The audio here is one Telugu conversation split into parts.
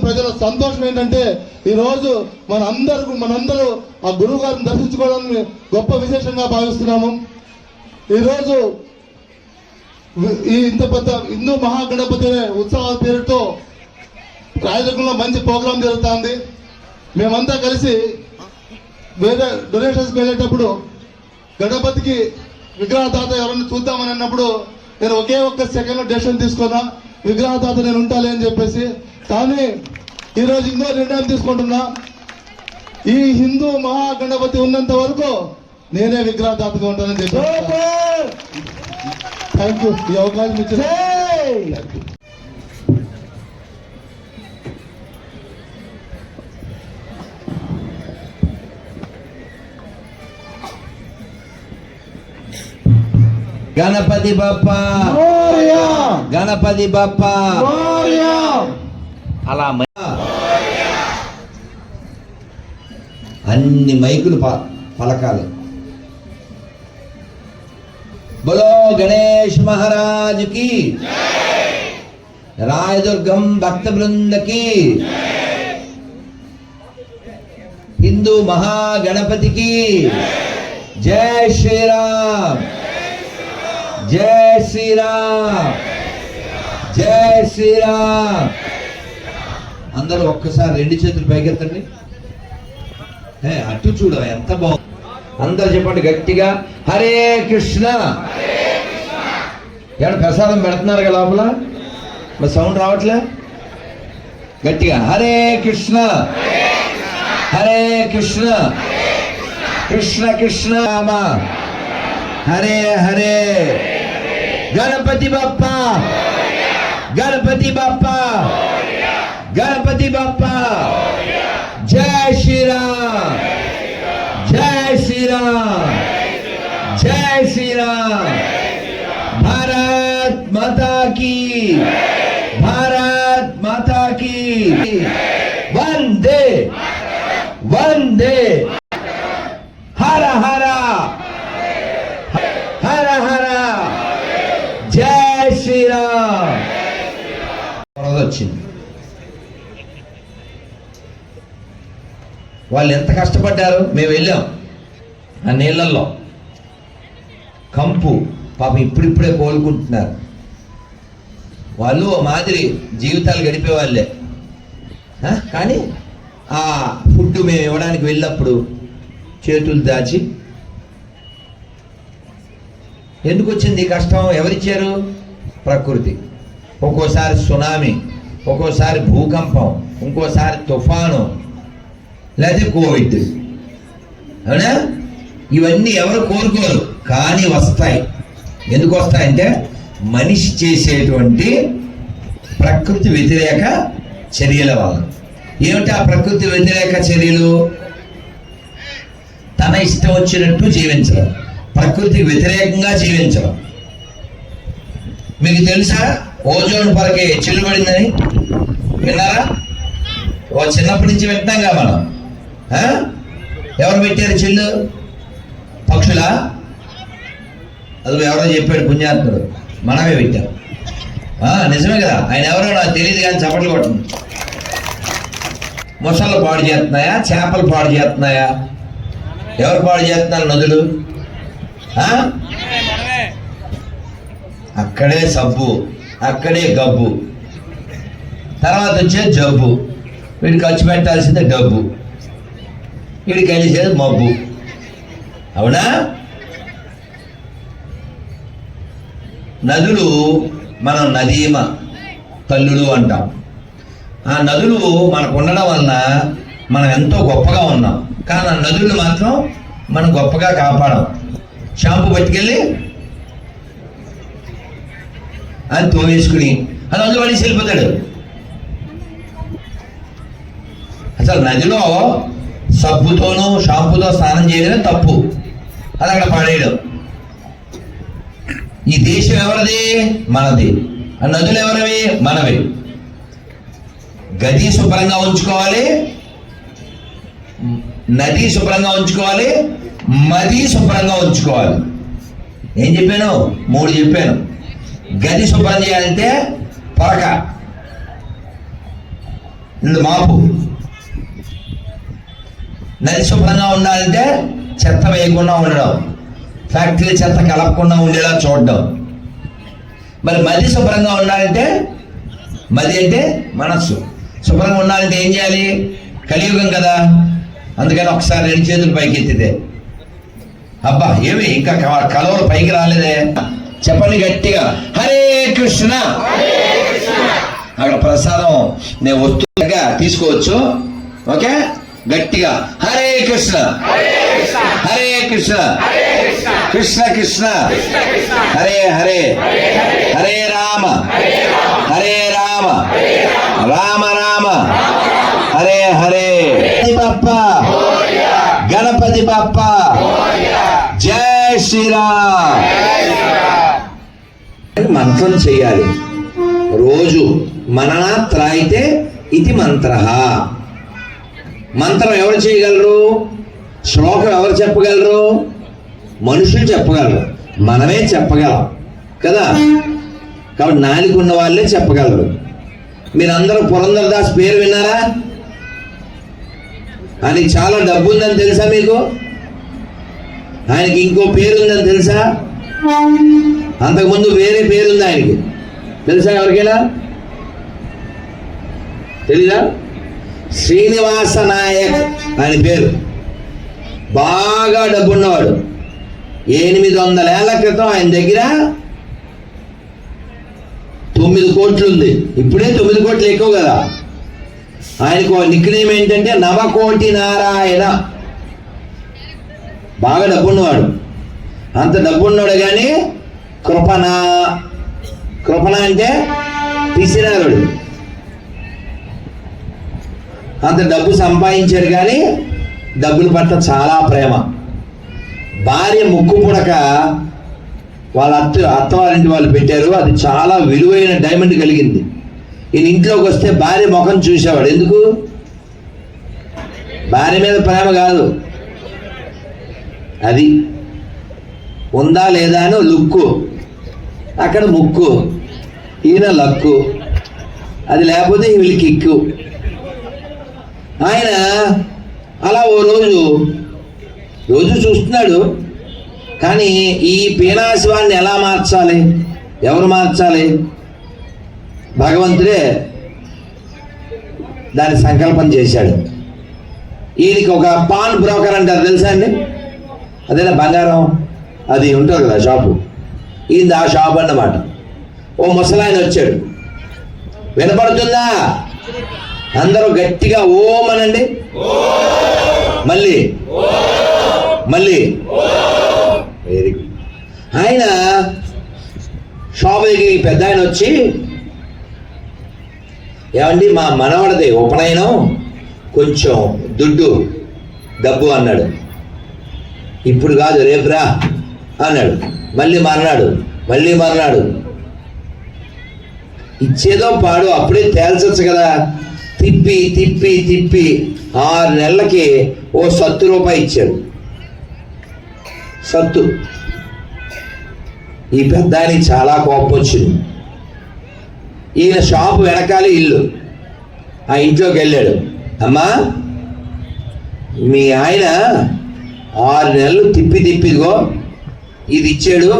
ప్రజల సంతోషం ఏంటంటే ఈ రోజు మనందరూ ఆ గురువు గారిని దర్శించుకోవడానికి గొప్ప విశేషంగా భావిస్తున్నాము. ఈరోజు ఈ ఇంత పెద్ద హిందూ మహాగణపతి ఉత్సవాల పేరుతో రాయదుర్గంలో మంచి ప్రోగ్రాం జరుగుతుంది. మేమంతా కలిసి వేరే డొనేషన్స్ వెళ్ళేటప్పుడు గణపతికి విగ్రహదాత ఎవరైనా చూద్దామని అన్నప్పుడు నేను ఒక్క సెకండ్ డెసిషన్ తీసుకున్నా, విగ్రహదాత నేను ఉంటాలి అని చెప్పేసి. కానీ ఈరోజు ఇంకో నిర్ణయం తీసుకుంటున్నా, ఈ హిందూ మహాగణపతి ఉన్నంత వరకు నేనే విగ్రహదాతగా ఉంటానని చెప్పి. Thank you. ఈ అవకాశం ఇచ్చిన గణపతి బప్పా, గణపతి బప్పా. అలా అన్ని మైకులు పలకాలి. బోలో గణేష్ మహారాజ్ కి, రాయదుర్గం భక్త బృందకి, హిందూ మహాగణపతికి జై శ్రీరామ్, జై శ్రీరామ్, జై శ్రీరామ్. అందరూ ఒక్కసారి రెండు చేతులు పైకెత్తండి. అటు చూడ ఎంత బాగుంది. అందరు చెప్పండి గట్టిగా, హరే కృష్ణ. ఎవరు ప్రసాదం పెడుతున్నారు కదా లోపల, మరి సౌండ్ రావట్లే. గట్టిగా హరే కృష్ణ, హరే కృష్ణ, కృష్ణ కృష్ణ రామ, హరే హరే. గణపతి బప్పా, గణపతి బప్పా, గణపతి బప్పా. జై శ్రీరామ్, జై శ్రీరామ్, జై శ్రీరామ్. భారత్ మాతా కీ, భారత్ మాతా కీ. వందే వందే. హర హర హర హర. జై శ్రీరామ్. వచ్చింది. వాళ్ళు ఎంత కష్టపడ్డారు. మేము వెళ్ళాం ఆ నీళ్ళల్లో, కంపు పాపం ఇప్పుడిప్పుడే కోలుకుంటున్నారు. వాళ్ళు మాదిరి జీవితాలు గడిపే వాళ్ళే. కానీ ఆ ఫుడ్ మేము ఇవ్వడానికి వెళ్ళినప్పుడు చేతులు దాచి, ఎందుకు వచ్చింది ఈ కష్టం, ఎవరిచ్చారు? ప్రకృతి. ఒక్కోసారి సునామీ, ఒక్కోసారి భూకంపం, ఇంకోసారి తుఫాను, లేదా కోవిడ్. అవునా? ఇవన్నీ ఎవరు కోరుకోరు, కానీ వస్తాయి. ఎందుకు వస్తాయంటే మనిషి చేసేటువంటి ప్రకృతి వ్యతిరేక చర్యల వల్ల. ఏమిటి ఆ ప్రకృతి వ్యతిరేక చర్యలు? తన ఇష్టం వచ్చినట్టు జీవించడం, ప్రకృతికి వ్యతిరేకంగా జీవించడం. మీకు తెలుసా ఓజోన్ పొరకి చిల్లు పడిందని? విన్నారా? చిన్నప్పటి నుంచి వింటున్నాంగా మనం. ఎవరు పెట్టారు చిల్లు? పక్షులా? అది ఎవరో చెప్పాడు పుణ్యాత్ముడు, మనమే పెట్టాం. నిజమే కదా. ఆయన ఎవరో నాకు తెలియదు కానీ చప్పట్లు కొట్టండి. మొసళ్ళు పాడు చేస్తున్నాయా, చేపలు పాడు చేస్తున్నాయా? ఎవరు పాడు చేస్తున్నారు? నదులు. అక్కడే సబ్బు, అక్కడే గబ్బు, తర్వాత వచ్చే జబ్బు. వీడికి ఖర్చు పెట్టాల్సిందే డబ్బు, వీడికి కలిసేది మబ్బు. అవునా? నదులు మనం నదీమ తల్లులు అంటాం. ఆ నదులు మనకు ఉండడం వలన మనం ఎంతో గొప్పగా ఉన్నాం. కానీ ఆ నదులు మాత్రం మనం గొప్పగా కాపాడం. షాంపూ పట్టుకెళ్ళి అని తోవేసుకుని అది అందులో పడేసి వెళ్ళిపోతాడు. అసలు నదిలో సబ్బుతోనూ షాంపూతో స్నానం చేయడమే తప్పు, అది అక్కడ పడేయడం. ఈ దేశం ఎవరిది? మనది. ఆ నదులు ఎవరివి? మనవి. గది శుభ్రంగా ఉంచుకోవాలి, నది శుభ్రంగా ఉంచుకోవాలి, మది శుభ్రంగా ఉంచుకోవాలి. ఏం చెప్పాను? 3 చెప్పాను. గది శుభ్రం చేయాలంటే పొరక, మాపు. నది శుభ్రంగా ఉండాలంటే చెత్త వేయకుండా ఉండడం, ఫ్యాక్టరీ చెత్త కలపకుండా ఉండేలా చూడడం. మరి మది శుభ్రంగా ఉండాలంటే, మది అంటే మనస్సు శుభ్రంగా ఉండాలంటే ఏం చేయాలి? కలియుగం కదా, అందుకని ఒకసారి 2 చేతులు పైకి ఎత్తితే. అబ్బా ఏమి ఇంకా కలవలు పైకి రాలేదే, చెప్పండి గట్టిగా, హరే కృష్ణ. అక్కడ ప్రసాదం నేను వస్తుగా తీసుకోవచ్చు, ఓకే? గట్టిగా హరే కృష్ణ హరే కృష్ణ కృష్ణ కృష్ణ హరే హరే, హరే రామ హరే రామ రామ రామ హరే హరే. బప్ప గణపతి బప్ప, జై శ్రీరామ్. మంత్రం చెయ్యాలి రోజు. మననాత్రాయితే ఇది మంత్ర. మంత్రం ఎవరు చేయగలరు? శ్లోకం ఎవరు చెప్పగలరు? మనుషులు చెప్పగలరు, మనమే చెప్పగలం కదా. కాబట్టి నాలుగు ఉన్న వాళ్ళే చెప్పగలరు. మీరందరూ పురంధరదాస్ పేరు విన్నారా? ఆయనకి చాలా డబ్బు ఉందని తెలుసా మీకు? ఆయనకి ఇంకో పేరు ఉందని తెలుసా? అంతకుముందు వేరే పేరుంది ఆయనకి, తెలుసా ఎవరికైనా? తెలీదా? శ్రీనివాస నాయక్ ఆయన పేరు. బాగా డబ్బున్నవాడు. 800 ఏళ్ల క్రితం ఆయన దగ్గర 9 కోట్లు ఉంది. ఇప్పుడే 9 కోట్లు ఎక్కువ కదా. ఆయనకు నిక్నేమ్ ఏంటంటే నవకోటి నారాయణ. బాగా డబ్బున్నవాడు. అంత డబ్బున్నాడు కానీ కృపణ. కృపణ అంటే పిసినారుడు. అంత డబ్బు సంపాదించాడు కానీ డబ్బుల పట్ల చాలా ప్రేమ. భార్య ముక్కు పుడక వాళ్ళ అత్తవారింటి వాళ్ళు పెట్టారు. అది చాలా విలువైన డైమండ్ కలిగింది. ఈయన ఇంట్లోకి వస్తే భార్య ముఖం చూసేవాడు. ఎందుకు? భార్య మీద ప్రేమ కాదు, అది ఉందా లేదా అని లుక్కు. అక్కడ ముక్కు, ఈయన లక్కు. అది లేకపోతే వీళ్ళకి కిక్కు. ఆయన అలా ఓ రోజు చూస్తున్నాడు. కానీ ఈ పీనాశివాన్ని ఎలా మార్చాలి? ఎవరు మార్చాలి? భగవంతుడే దాని సంకల్పం చేశాడు. ఈయనకి ఒక పాన్ బ్రోకర్ అంటారు, తెలుసా అండి? అదేనా బంగారం అది ఉంటుంది కదా షాపు, ఈయన ఆ షాప్ అన్నమాట. ఓ ముసలాయన వచ్చాడు. వినపడుతుందా? అందరూ గట్టిగా ఓం అనండి. మళ్ళీ మళ్ళీ. Very good. ఆయన షాప్ దగ్గరికి పెద్ద ఆయన వచ్చి, ఏమండి మా మనవడిది ఉపనయనం, కొంచెం డబ్బు అన్నాడు. ఇప్పుడు కాదు రేపు రా అన్నాడు. మళ్ళీ మర్నాడు. ఇచ్చేదో పాడు అప్పుడే తేల్చచ్చు కదా. తిప్పి 6 నెలలకి ఓ 70 రూపాయలు ఇచ్చాడు. సత్తు. ఈ పెద్ద ఆయనకి చాలా కోపం వచ్చింది. ఈయన షాపు వెనకాలి ఇల్లు. ఆ ఇంట్లోకి వెళ్ళాడు. అమ్మా, మీ ఆయన 6 నెలలు తిప్పిదిగో ఇది ఇచ్చాడు,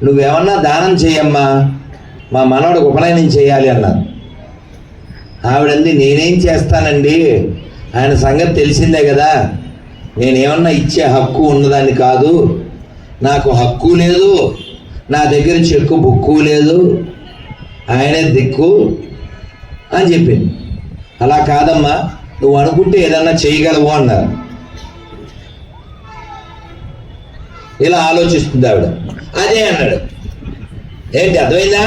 నువ్వేమన్నా దానం చేయమ్మా, మా మనవడికి ఉపనయనం చేయాలి అన్నారు. ఆవిడంది, నేనేం చేస్తానండి, ఆయన సంగతి తెలిసిందే కదా, నేనేమన్నా ఇచ్చే హక్కు ఉన్నదాన్ని కాదు, నాకు హక్కు లేదు, నా దగ్గర చెక్కు బుక్కు లేదు, ఆయనే దిక్కు అని చెప్పింది. అలా కాదమ్మా, నువ్వు అనుకుంటే ఏదన్నా చేయగలవు అన్నారు. ఇలా ఆలోచిస్తుంది ఆవిడ. అదే అన్నాడు. ఏంటి అర్థమైందా?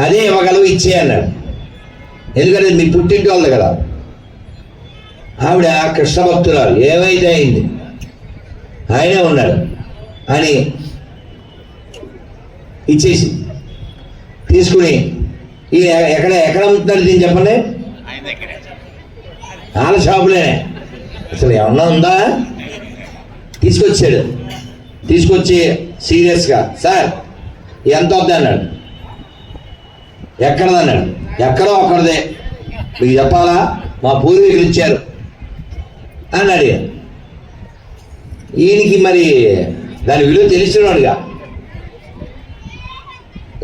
అదే ఇవ్వగలవు, ఇచ్చే అన్నాడు. ఎందుకంటే మీ పుట్టింటి వాళ్ళది కదా. ఆవిడ కృష్ణ భక్తురాలు, ఏమైతే అయింది, ఆయనే ఉన్నాడు అని ఇచ్చేసి తీసుకుని ఈ ఎక్కడ అమ్ముతున్నాడు దీన్ని చెప్పండి? వాళ్ళ షాపులోనే. అసలు ఏమన్నా ఉందా? తీసుకొచ్చాడు. తీసుకొచ్చి సీరియస్గా, సార్ ఎంత వద్ద అన్నాడు. ఎక్కడదన్నాడు. ఎక్కడో ఒక్కడదే, మీకు చెప్పాలా, మా పూర్వీకులు ఇచ్చారు అన్నాడు. ఈయనకి మరి దాని విలువ తెలిసినవాడుగా,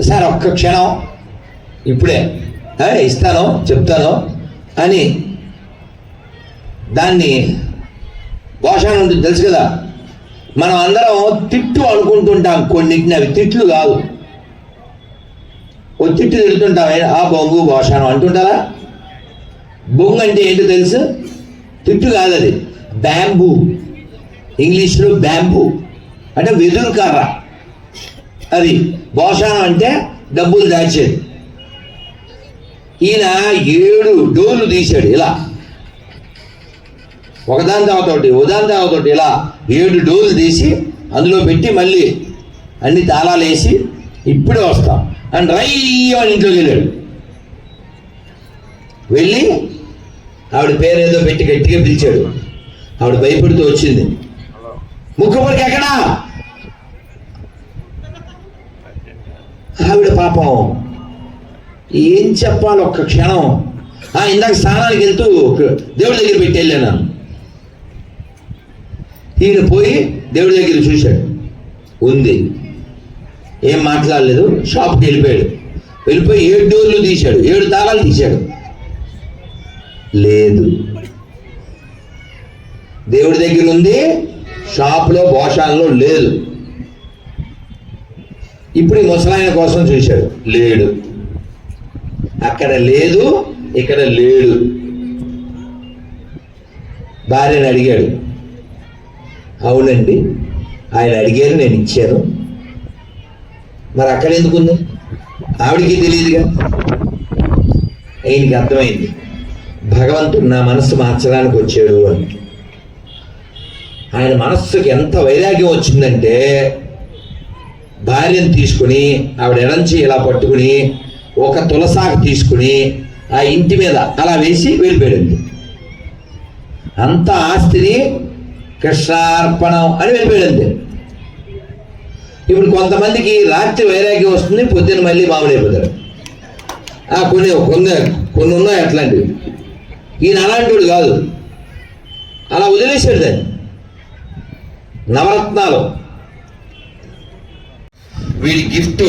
సార్ ఒక్క క్షణం ఇప్పుడే ఇస్తాను చెప్తాను అని దాన్ని భాషను ఉంటుంది తెలుసు కదా. మనం అందరం తిట్టు అనుకుంటుంటాం, కొన్నిటిని అవి తిట్లు కాదు. ఓ తిట్టు తిడుతుంటాం, ఆ బొంగు భాషను అంటుంటారా. బొంగు అంటే ఏంటో తెలుసు, తిట్టు కాదు, అది బ్యాంబూ, ఇంగ్లీష్లో బ్యాంబూ అంటే వెదురు కర్ర. అది భాషను అంటే డబ్బులు దాచేది. ఈయన 7 డోర్లు తీశాడు ఇలా, ఒకదాని తర్వాత ఇలా 7 డోర్లు తీసి అందులో పెట్టి మళ్ళీ అన్ని తాళాలు వేసి ఇప్పుడే వస్తాం అని రయ్యమని ఇంట్లోకి వెళ్ళాడు. వెళ్ళి ఆవిడ పేరు ఏదో పెట్టి గట్టిగా పిలిచాడు. ఆవిడ భయపడుతూ వచ్చింది. ముక్కుపడికి ఎక్కడా? ఆవిడ పాపం ఏం చెప్పాలి, ఒక్క క్షణం. ఇందాక స్నానానికి వెళ్తూ దేవుడి దగ్గర పెట్టి వెళ్ళాను. ఈయన పోయి దేవుడి దగ్గర చూశాడు, ఉంది, ఏం మాట్లాడలేదు. షాప్కి వెళ్ళిపోయాడు. వెళ్ళిపోయి 7 డోర్లు తీశాడు, 7 తాళాలు తీశాడు, లేదు. దేవుడి దగ్గర ఉంది, షాప్లో భోషాల్లో లేదు. ఇప్పుడు ఈ ముసలాయన కోసం చూశాడు, లేడు. అక్కడ లేదు, ఇక్కడ లేడు. భార్యను అడిగాడు, అవునండి ఆయన అడిగారు, నేను ఇచ్చాను. మరి అక్కడ ఎందుకుంది? ఆవిడికి తెలియదుగా. ఆయనకి అర్థమైంది, భగవంతుడు నా మనస్సు మార్చడానికి వచ్చాడు అని. ఆయన మనస్సుకి ఎంత వైరాగ్యం వచ్చిందంటే భార్యను తీసుకుని ఆవిడ ఎడంచి ఇలా పట్టుకుని ఒక తులసాకు తీసుకుని ఆ ఇంటి మీద అలా వేసి వెళ్ళిపోయాడు. అంత ఆస్తిని కృష్ణార్పణం అని వెళ్ళిపోయాడు. ఇప్పుడు కొంతమందికి రాత్రి వైరాగ్యం వస్తుంది, పొద్దున్న మళ్ళీ మామూలైపోతారు. కొన్ని ఉన్నాయి అట్లాంటివి. ఈయన అలాంటివాడు కాదు, అలా వదిలేశాడు దాన్ని. నవరత్నాలు వీడి గిఫ్ట్,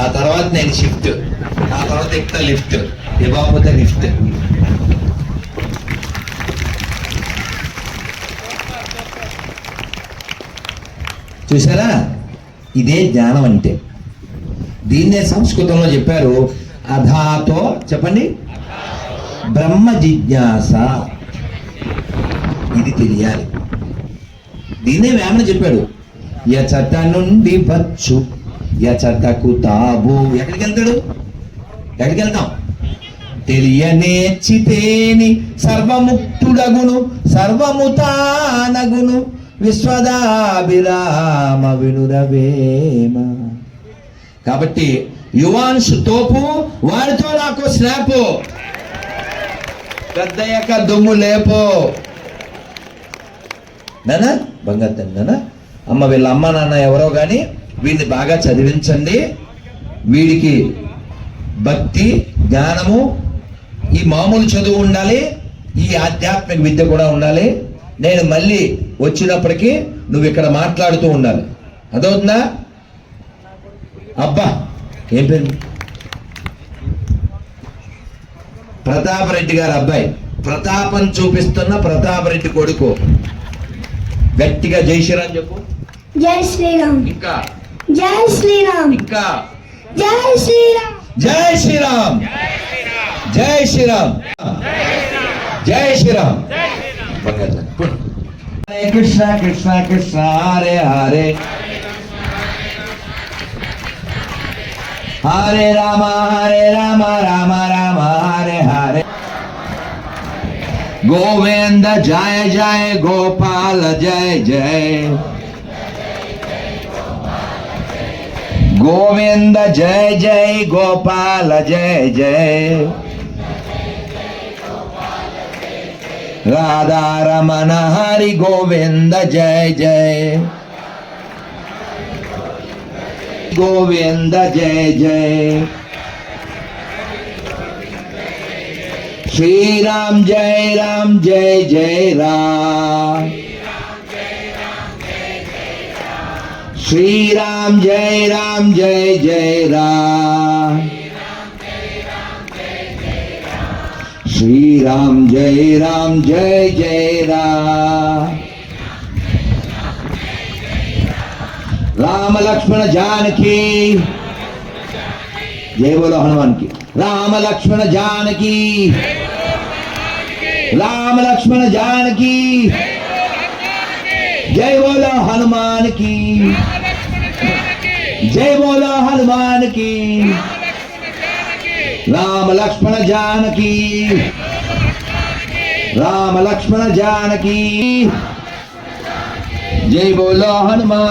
ఆ తర్వాత నేను షిఫ్ట్, ఆ తర్వాత ఎక్కువ లిఫ్ట్, ఇవ్వకపోతే లిఫ్ట్. చూసారా, ఇదే జ్ఞానం అంటే. దీన్నే సంస్కృతంలో చెప్పారు, అధాతో, చెప్పండి, బ్రహ్మ జిజ్ఞాస. ఇది తెలియాలి. దీన్నే వేమన చెప్పాడు, యచట నుండి వచ్చు యచటకు తాబు. ఎక్కడికి వెళ్తాడు? ఎక్కడికి వెళ్తాం? తెలియనేర్చితేని సర్వముక్తుడగును సర్వముతానగును విశ్వదాభిరామ వినురవేమ. కాబట్టి యువాన్షు తోపు, వాడితో నాకు స్నాపు, పెద్దయ్యాక దుమ్ము లేపో. నానా బంగారు నాన్న, అమ్మ వీళ్ళ అమ్మ నాన్న ఎవరో కానీ వీడిని బాగా చదివించండి. వీడికి భక్తి, జ్ఞానము, ఈ మామూలు చదువు ఉండాలి, ఈ ఆధ్యాత్మిక విద్య కూడా ఉండాలి. నేను మళ్ళీ వచ్చినప్పటికీ నువ్వు ఇక్కడ మాట్లాడుతూ ఉండాలి. అదవుతుందా? అబ్బా ఏం పేరు? ప్రతాపరెడ్డి గారు అబ్బాయి, ప్రతాపం చూపిస్తున్న ప్రతాపరెడ్డి కొడుకు. గట్టిగా జై శ్రీరామ్ చెప్పు. జై శ్రీరామ్. ఇంకా జై శ్రీరామ్. ఇంకా జై శ్రీరామ్. జై శ్రీరామ్. జై శ్రీరామ్. జై శ్రీరామ్. హరే కృష్ణ కృష్ణ కృష్ణ హరే హరే, హరే రామ రామ రామ హరే హరే. గోవింద జయ జయ గోపాల జయ జయ, గోవింద జయ జయ గోపాల జయ జయ, రాధారమణ హరి గోవింద జయ జయ. गोविंद जय जय श्री राम जय जय राम श्री राम जय जय राम श्री राम जय जय राम राम लक्ष्मण जानकी जय बोलो हनुमान की राम लक्ष्मण जानकी राम लक्ष्मण जानकी जय बोलो हनुमान की जय बोलो हनुमान की राम लक्ष्मण जानकी राम लक्ष्मण जानकी जय बोलो हनुमान।